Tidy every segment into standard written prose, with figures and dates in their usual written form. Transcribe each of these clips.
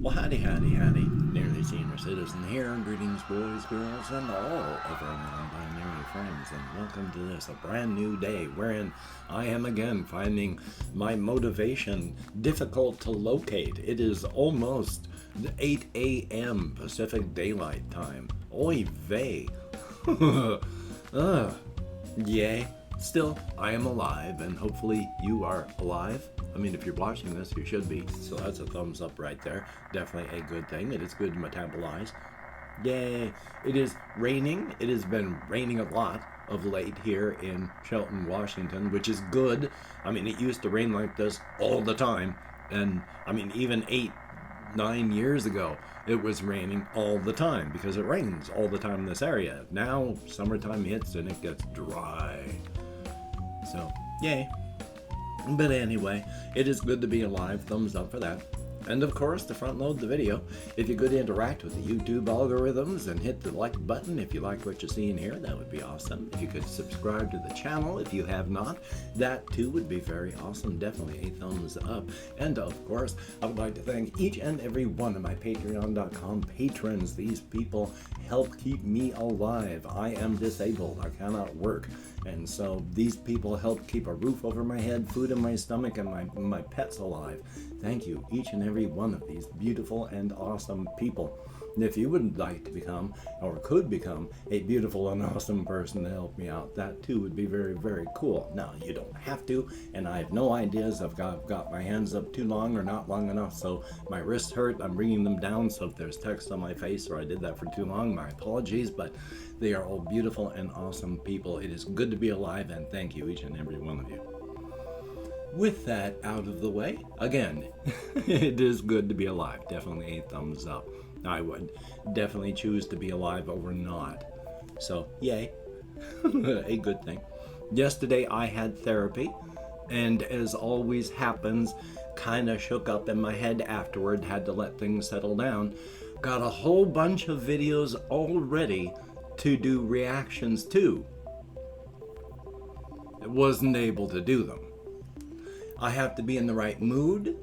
Well, howdy, howdy, howdy. Nearly Senior Citizen here. Greetings, boys, girls, and all of our non-binary friends, and welcome to this, a brand new day wherein I am again finding my motivation difficult to locate. It is almost 8 a.m. Pacific Daylight Time. Oy vey. Yay. Still, I am alive, and hopefully you are alive. I mean, if you're watching this, you should be. So that's a thumbs up right there. Definitely a good thing. It is good to metabolize. Yay. It is raining. It has been raining a lot of late here in Shelton, Washington, which is good. I mean, it used to rain like this all the time. And, I mean, even 8-9 years ago, it was raining all the time because it rains all the time in this area. Now, summertime hits and it gets dry. So, yay. But anyway, it is good to be alive. Thumbs up for that. And of course, to front load the video, if you could interact with the YouTube algorithms and hit the like button if you like what you're seeing here, that would be awesome. If you could subscribe to the channel if you have not, that too would be very awesome. Definitely a thumbs up. And of course, I would like to thank each and every one of my Patreon.com patrons. These people help keep me alive. I am disabled. I cannot work. And so these people help keep a roof over my head, food in my stomach, and my pets alive. Thank you, each and every one of these beautiful and awesome people. And if you would like to become, or could become, a beautiful and awesome person to help me out, that too would be very, very cool. Now, you don't have to, and I have no ideas if I've got my hands up too long or not long enough, so my wrists hurt, I'm bringing them down, so if there's text on my face or I did that for too long, my apologies, but they are all beautiful and awesome people. It is good to be alive, and thank you, each and every one of you. With that out of the way, again, it is good to be alive. Definitely a thumbs up. I would definitely choose to be alive over not. So, yay. A good thing. Yesterday I had therapy, and as always happens, kind of shook up in my head afterward, had to let things settle down. Got a whole bunch of videos already to do reactions to. Wasn't able to do them. I have to be in the right mood,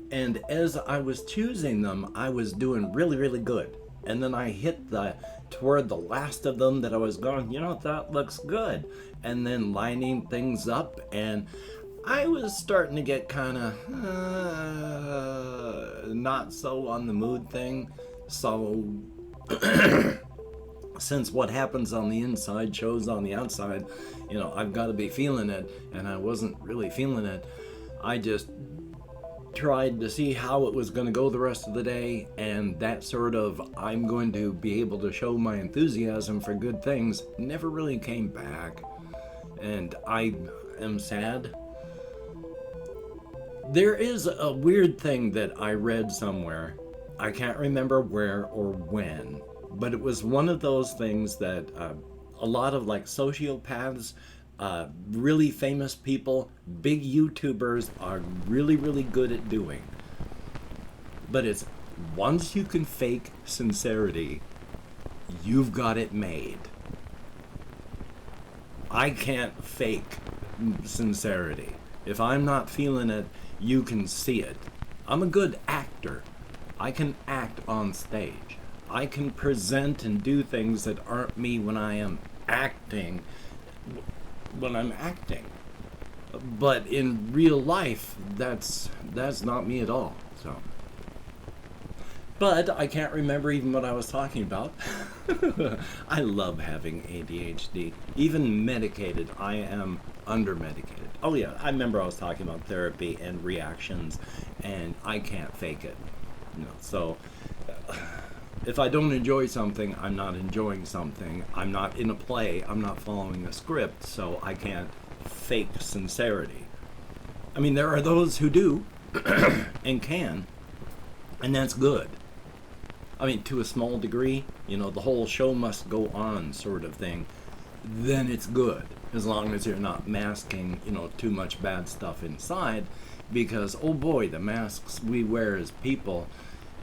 and as I was choosing them, I was doing really, really good. And then I hit toward the last of them that I was going, you know, that looks good. And then lining things up, and I was starting to get kind of not so on the mood thing. So since what happens on the inside shows on the outside, you know, I've got to be feeling it, and I wasn't really feeling it. I just tried to see how it was going to go the rest of the day, and that sort of I'm going to be able to show my enthusiasm for good things never really came back, and I am sad. There is a weird thing that I read somewhere, I can't remember where or when, but it was one of those things that a lot of like sociopaths, really famous people, big YouTubers are really, really good at doing. But it's once you can fake sincerity, you've got it made. I can't fake sincerity. If I'm not feeling it, you can see it. I'm a good actor. I can act on stage. I can present and do things that aren't me when I am acting. But in real life, that's not me at all. So, but I can't remember even what I was talking about. I love having ADHD. Even medicated, I am under-medicated. Oh yeah, I remember I was talking about therapy and reactions, and I can't fake it. You know, so if I don't enjoy something, I'm not enjoying something. I'm not in a play. I'm not following a script, so I can't fake sincerity. I mean, there are those who do and can, and that's good. I mean, to a small degree, you know, the whole show must go on sort of thing, then it's good, as long as you're not masking, you know, too much bad stuff inside, because, oh boy, the masks we wear as people,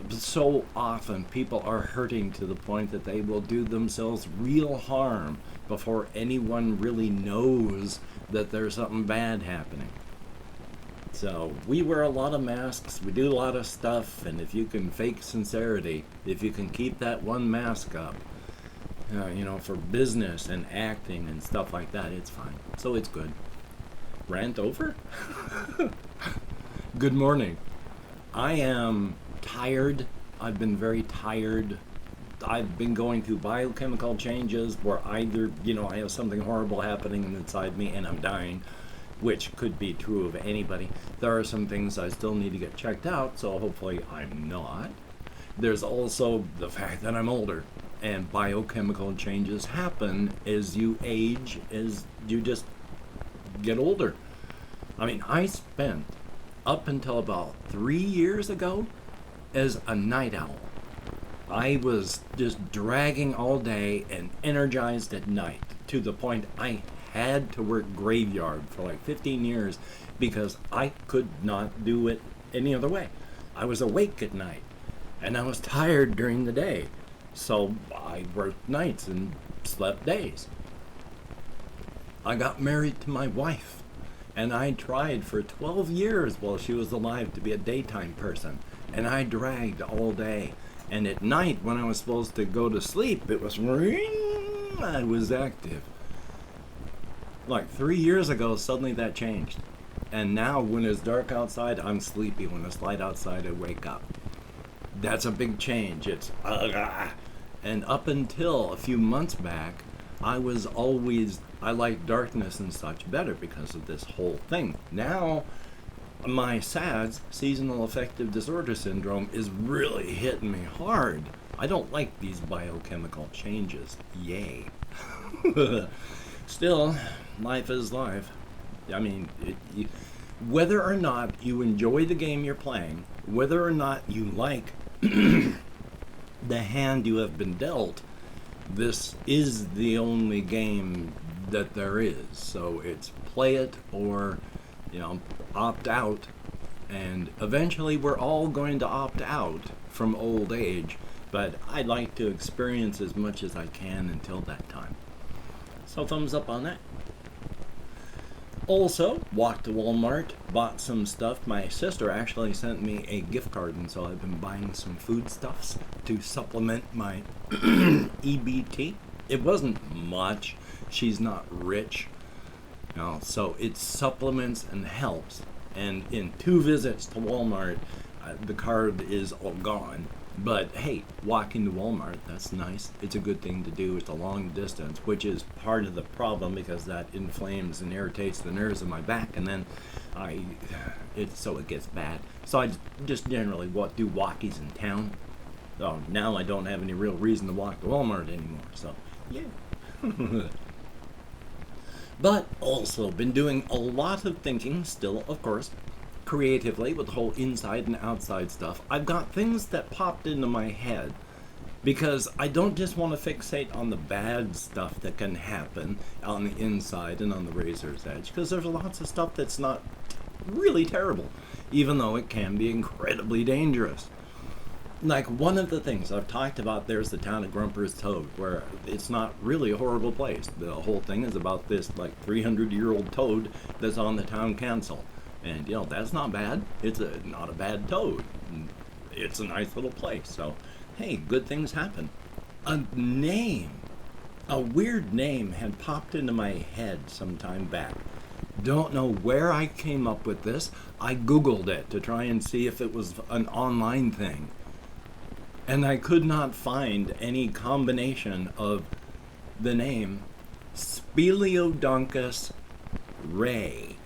so often people are hurting to the point that they will do themselves real harm before anyone really knows that there's something bad happening. So we wear a lot of masks, we do a lot of stuff, and if you can fake sincerity, if you can keep that one mask up, for business and acting and stuff like that, it's fine. So it's good. Rant over? Good morning. I am tired. I've been very tired. I've been going through biochemical changes where either, I have something horrible happening inside me and I'm dying, which could be true of anybody. There are some things I still need to get checked out, so hopefully I'm not. There's also the fact that I'm older, and biochemical changes happen as you age, as you just get older. I mean, I spent up until about 3 years ago as a night owl. I was just dragging all day and energized at night to the point I had to work graveyard for like 15 years because I could not do it any other way. I was awake at night and I was tired during the day, so I worked nights and slept days. I got married to my wife and I tried for 12 years while she was alive to be a daytime person, and I dragged all day, and at night when I was supposed to go to sleep, it was ring, I was active. Like 3 years ago, suddenly that changed. And now when it's dark outside, I'm sleepy. When it's light outside, I wake up. That's a big change. It's and up until a few months back, I like darkness and such better because of this whole thing. Now, my SADS, seasonal affective disorder syndrome, is really hitting me hard. I don't like these biochemical changes. Yay. Still, life is life. I mean, whether or not you enjoy the game you're playing, whether or not you like the hand you have been dealt, this is the only game that there is. So it's play it or, opt out. And eventually we're all going to opt out from old age, but I'd like to experience as much as I can until that time. So thumbs up on that. Also, walked to Walmart, bought some stuff. My sister actually sent me a gift card, and so I've been buying some foodstuffs to supplement my EBT. It wasn't much. She's not rich. So it supplements and helps. And in 2 visits to Walmart, the card is all gone. But hey, walking to Walmart, that's nice. It's a good thing to do. It's a long distance, which is part of the problem because that inflames and irritates the nerves of my back, and then it gets bad. So I just generally do walkies in town. So now I don't have any real reason to walk to Walmart anymore. So yeah. But also been doing a lot of thinking still, of course, creatively with the whole inside and outside stuff. I've got things that popped into my head because I don't just want to fixate on the bad stuff that can happen on the inside and on the razor's edge, because there's lots of stuff that's not really terrible, even though it can be incredibly dangerous. Like one of the things I've talked about, there's the town of Grumper's Toad, where it's not really a horrible place. The whole thing is about this like 300-year-old toad that's on the town council. And, that's not bad. It's not a bad toad. It's a nice little place. So, hey, good things happen. A weird name had popped into my head some time back. Don't know where I came up with this. I Googled it to try and see if it was an online thing. And I could not find any combination of the name Speliodonkus Ray.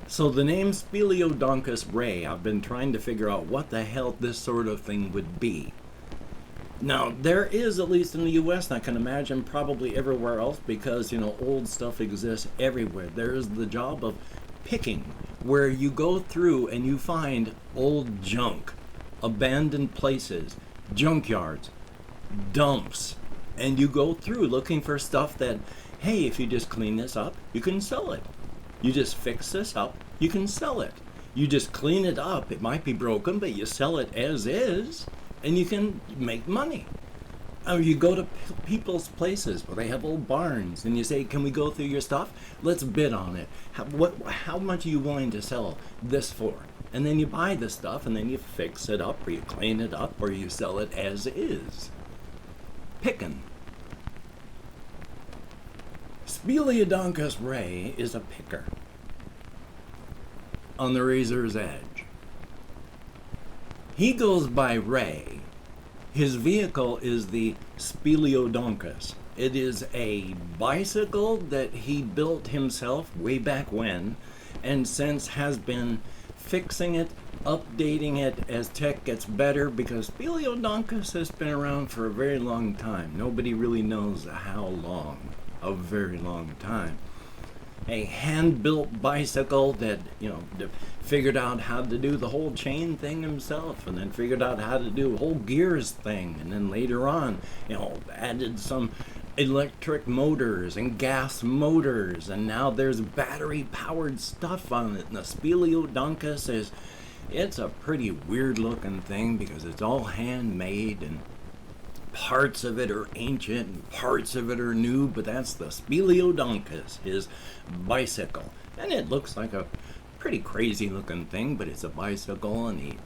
So the name Speliodonkus Ray, I've been trying to figure out what the hell this sort of thing would be. Now, there is, at least in the US, and I can imagine probably everywhere else, because, old stuff exists everywhere. There's the job of picking, where you go through and you find old junk, abandoned places, junkyards, dumps, and you go through looking for stuff that, hey, if you just clean this up, you can sell it. You just fix this up, you can sell it. You just clean it up. It might be broken, but you sell it as is, and you can make money. Or you go to people's places where they have old barns, and you say, "Can we go through your stuff? Let's bid on it. How much are you willing to sell this for?" And then you buy the stuff, and then you fix it up, or you clean it up, or you sell it as is. Picking. Speliodonkus Ray is a picker on the razor's edge. He goes by Ray. His vehicle is the Speliodonkus. It is a bicycle that he built himself way back when, and since has been fixing it, updating it as tech gets better, because Speliodonkus has been around for a very long time. Nobody really knows how long. A very long time. A hand-built bicycle that, figured out how to do the whole chain thing himself, and then figured out how to do a whole gears thing, and then later on, added some electric motors and gas motors, and now there's battery-powered stuff on it. And the Speliodonkus it's a pretty weird-looking thing because it's all handmade, and parts of it are ancient and parts of it are new, but that's the Speliodonkus, his bicycle. And it looks like a pretty crazy looking thing, but it's a bicycle, and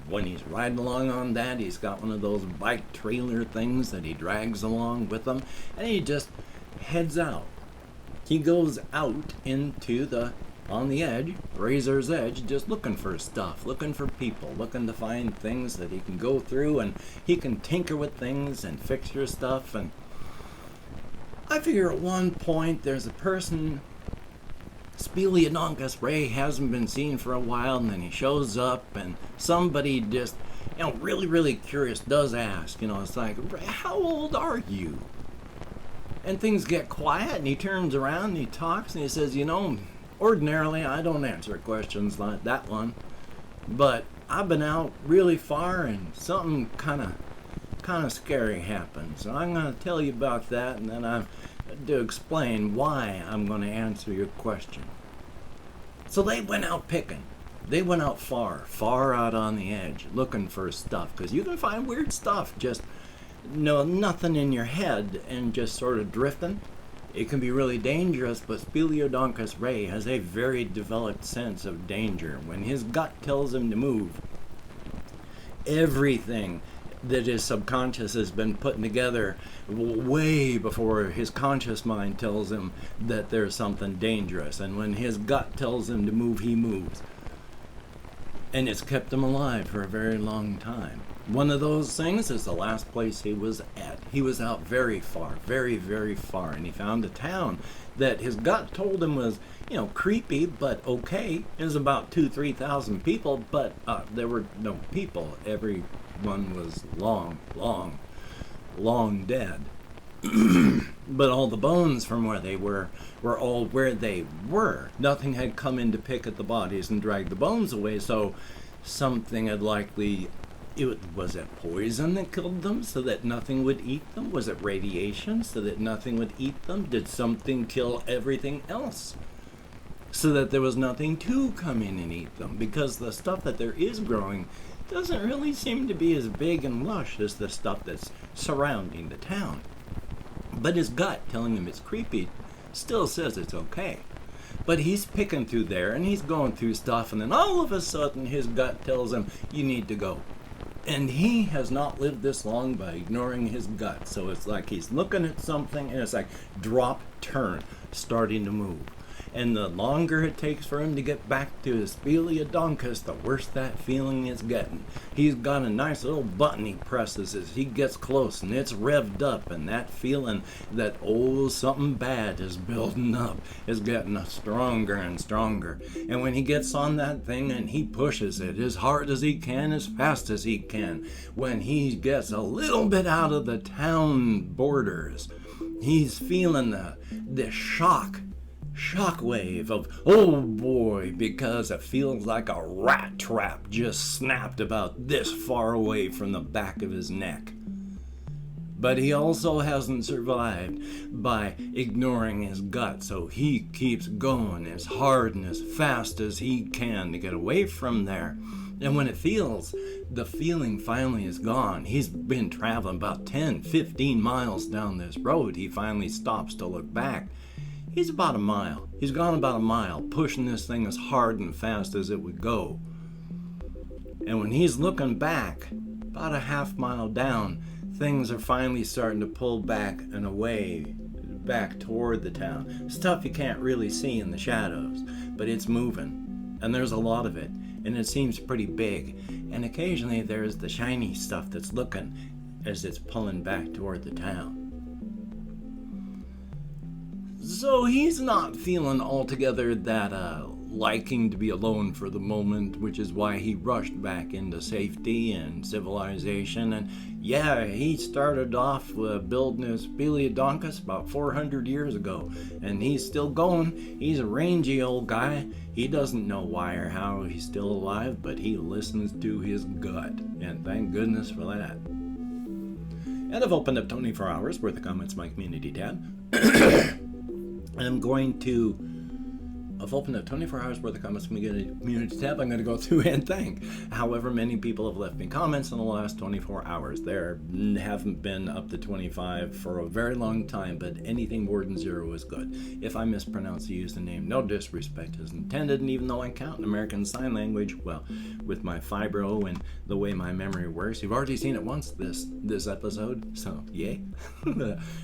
when he's riding along on that, he's got one of those bike trailer things that he drags along with him, and he just heads out. He goes out into on the edge, razor's edge, just looking for stuff, looking for people, looking to find things that he can go through, and he can tinker with things and fix your stuff. And I figure at one point there's a person, Speliodonkus Ray hasn't been seen for a while, and then he shows up, and somebody just, really, really curious does ask, it's like, "How old are you?" And things get quiet, and he turns around and he talks and he says, "Ordinarily, I don't answer questions like that one, but I've been out really far and something kind of scary happened. So I'm going to tell you about that, and then I'm to explain why I'm going to answer your question." So they went out picking. They went out far out on the edge, looking for stuff, because you can find weird stuff, just nothing in your head and just sort of drifting. It can be really dangerous, but Speliodonkus Ray has a very developed sense of danger. When his gut tells him to move, everything that his subconscious has been putting together way before his conscious mind tells him that there's something dangerous. And when his gut tells him to move, he moves. And it's kept him alive for a very long time. One of those things is the last place he was at. He was out very far, very, very far, and he found a town that his gut told him was, creepy, but okay. It was about 2,000-3,000 people, but there were no people. Everyone was long dead. But all the bones from where they were all where they were. Nothing had come in to pick at the bodies and drag the bones away, so something had likely... Was it poison that killed them so that nothing would eat them? Was it radiation so that nothing would eat them? Did something kill everything else so that there was nothing to come in and eat them? Because the stuff that there is growing doesn't really seem to be as big and lush as the stuff that's surrounding the town. But his gut, telling him it's creepy, still says it's okay. But he's picking through there, and he's going through stuff, and then all of a sudden his gut tells him, "You need to go." And he has not lived this long by ignoring his gut. So it's like he's looking at something, and it's like drop, turn, starting to move. And the longer it takes for him to get back to his Speliodonkus, the worse that feeling is getting. He's got a nice little button he presses as he gets close, and it's revved up, and that feeling that, something bad is building up is getting stronger and stronger. And when he gets on that thing and he pushes it as hard as he can, as fast as he can, when he gets a little bit out of the town borders, he's feeling the shockwave of, oh boy, because it feels like a rat trap just snapped about this far away from the back of his neck. But he also hasn't survived by ignoring his gut, so he keeps going as hard and as fast as he can to get away from there. And when the feeling finally is gone, he's been traveling about 10, 15 miles down this road. He finally stops to look back. He's about a mile. He's gone about a mile, pushing this thing as hard and fast as it would go. And when he's looking back, about a half mile down, things are finally starting to pull back and away, back toward the town. Stuff you can't really see in the shadows, but it's moving. And there's a lot of it. And it seems pretty big. And occasionally there's the shiny stuff that's looking as it's pulling back toward the town. So he's not feeling altogether that liking to be alone for the moment, which is why he rushed back into safety and civilization. And yeah, he started off building his Speliodonkus about 400 years ago, and he's still going. He's a rangy old guy. He doesn't know why or how he's still alive, but he listens to his gut, and thank goodness for that. And I've opened up 24 hours worth of comments in my community tab. I've opened up 24 hours worth of comments from the community tab. I'm going to go through and thank however many people have left me comments in the last 24 hours. There haven't been up to 25 for a very long time, but anything more than 0 is good. If I mispronounce the username, no disrespect is intended, and even though I count in American Sign Language, well, with my fibro and the way my memory works, you've already seen it once this episode, so yay.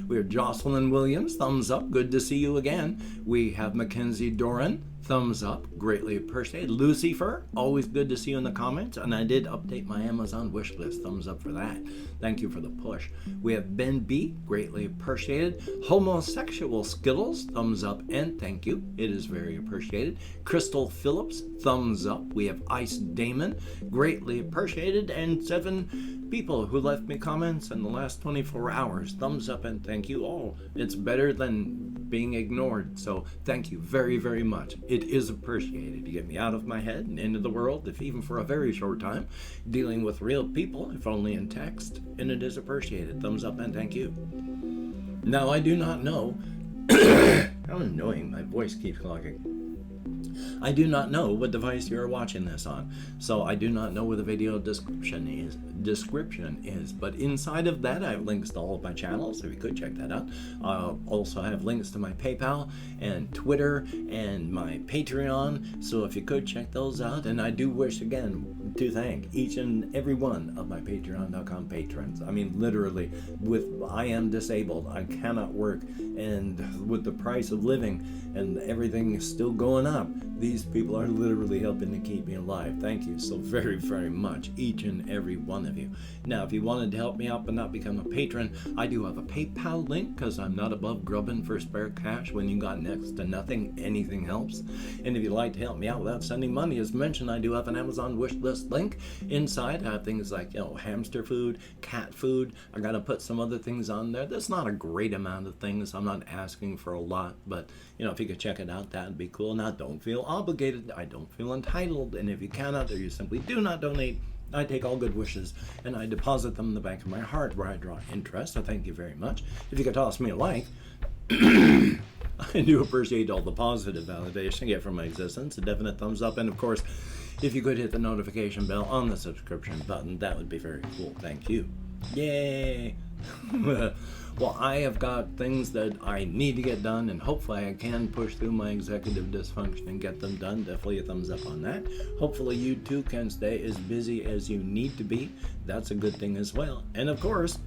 We have Jocelyn Williams, thumbs up, good to see you again. We have Mackenzie Doran, thumbs up, greatly appreciated. Lucifer, always good to see you in the comments, and I did update my Amazon wish list, thumbs up for that. Thank you for the push. We have Ben B, greatly appreciated. Homosexual Skittles, thumbs up and thank you, it is very appreciated. Crystal Phillips, thumbs up. We have Ice Damon, greatly appreciated, and 7 people who left me comments in the last 24 hours, thumbs up and thank you all. It's better than being ignored, so thank you very, very much. It is appreciated. You get me out of my head and into the world, if even for a very short time, dealing with real people, if only in text, and it is appreciated. Thumbs up and thank you. Now, I do not know how annoying, my voice keeps clogging. I do not know what device you are watching this on, so I do not know where the video description is, but inside of that I have links to all of my channels, so you could check that out. I'll also have links to my PayPal and Twitter and my Patreon, so if you could check those out. And I do wish again to thank each and every one of my patreon.com patrons. I mean, literally, I am disabled, I cannot work, and with the price of living and everything is still going up, these people are literally helping to keep me alive. Thank you so very, very much, each and every one of you. Now, if you wanted to help me out but not become a patron, I do have a PayPal link, because I'm not above grubbing for spare cash. When you got next to nothing, anything helps. And if you'd like to help me out without sending money, as mentioned, I do have an Amazon wish list link. Inside, I have things like, hamster food, cat food. I got to put some other things on there. That's not a great amount of things. I'm not asking for a lot, but if you could check it out, that'd be cool. Now, don't feel obligated. I don't feel entitled. And if you cannot, or you simply do not donate, I take all good wishes and I deposit them in the bank of my heart, where I draw interest. So thank you very much. If you could toss me a like, I do appreciate all the positive validation I get from my existence. A definite thumbs up. And of course, if you could hit the notification bell on the subscription button, that would be very cool. Thank you. Yay! Well, I have got things that I need to get done, and hopefully I can push through my executive dysfunction and get them done. Definitely a thumbs up on that. Hopefully you too can stay as busy as you need to be. That's a good thing as well. And of course,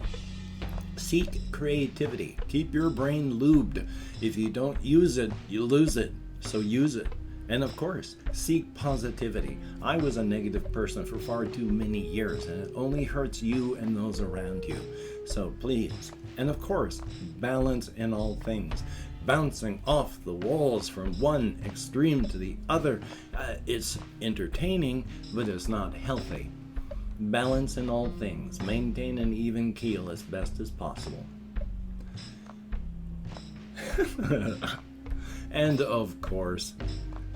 seek creativity. Keep your brain lubed. If you don't use it, you lose it. So use it. And of course, seek positivity. I was a negative person for far too many years, and it only hurts you and those around you. So please, and of course, balance in all things. Bouncing off the walls from one extreme to the other, it's entertaining, but it's not healthy. Balance in all things. Maintain an even keel as best as possible. And of course,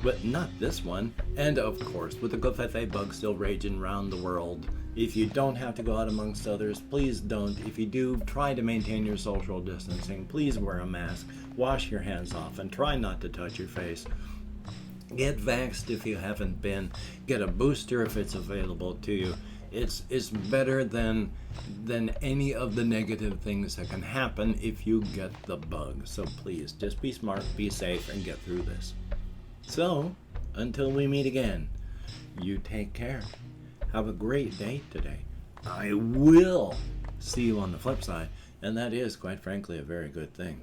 but not this one. And of course, with the Gofefe bug still raging around the world, if you don't have to go out amongst others, please don't. If you do, try to maintain your social distancing. Please wear a mask, wash your hands off, and try not to touch your face. Get vaxxed if you haven't been. Get a booster if it's available to you. It's better than any of the negative things that can happen if you get the bug. So please, just be smart, be safe, and get through this. So, until we meet again, you take care. Have a great day today. I will see you on the flip side, and that is, quite frankly, a very good thing.